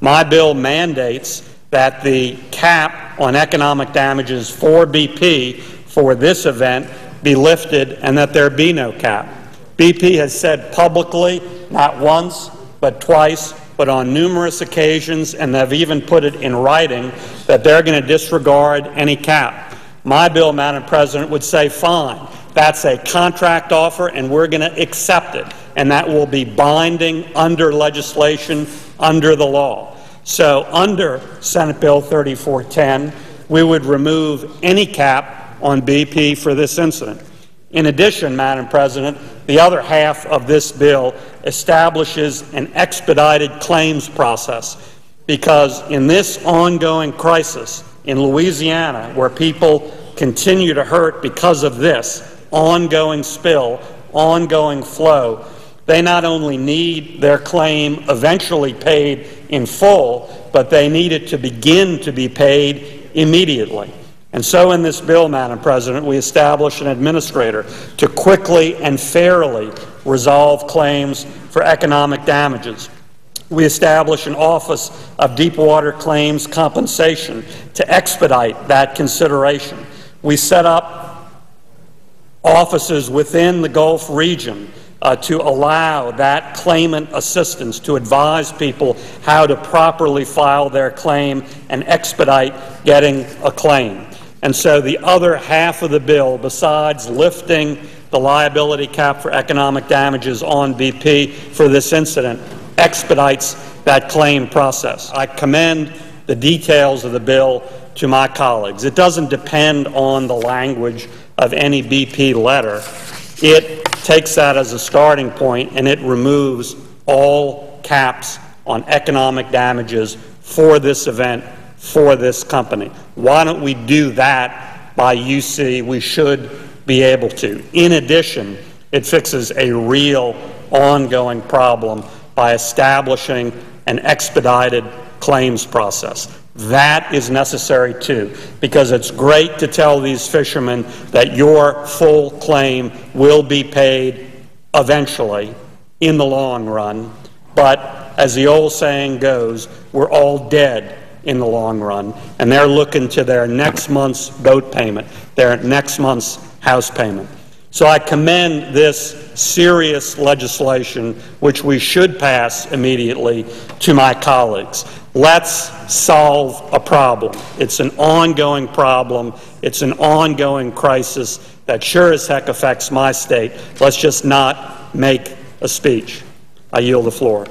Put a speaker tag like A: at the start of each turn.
A: My bill mandates that the cap on economic damages for BP for this event be lifted and that there be no cap. BP has said publicly, not once, but twice, but on numerous occasions, and they've even put it in writing, that they're going to disregard any cap. My bill, Madam President, would say, fine, that's a contract offer and we're going to accept it, and that will be binding under legislation, under the law. So under Senate Bill 3410, we would remove any cap on BP for this incident. In addition, Madam President, the other half of this bill establishes an expedited claims process, because in this ongoing crisis in Louisiana, where people continue to hurt because of this ongoing spill, ongoing flow, they not only need their claim eventually paid in full, but they need it to begin to be paid immediately. And so in this bill, Madam President, we establish an administrator to quickly and fairly resolve claims for economic damages. We establish an Office of Deepwater Claims Compensation to expedite that consideration. We set up offices within the Gulf region to allow that claimant assistance, to advise people how to properly file their claim and expedite getting a claim. And so the other half of the bill, besides lifting the liability cap for economic damages on BP for this incident, expedites that claim process. I commend the details of the bill to my colleagues. It doesn't depend on the language of any BP letter. It takes that as a starting point, and it removes all caps on economic damages for this event, for this company. Why don't we do that by UC? We should be able to. In addition, it fixes a real ongoing problem by establishing an expedited claims process. That is necessary too, because it's great to tell these fishermen that your full claim will be paid eventually in the long run, but as the old saying goes, we're all dead in the long run, and they're looking to their next month's boat payment, their next month's house payment. So I commend this serious legislation, which we should pass immediately, to my colleagues. Let's solve a problem. It's an ongoing problem. It's an ongoing crisis that sure as heck affects my state. Let's just not make a speech. I yield the floor.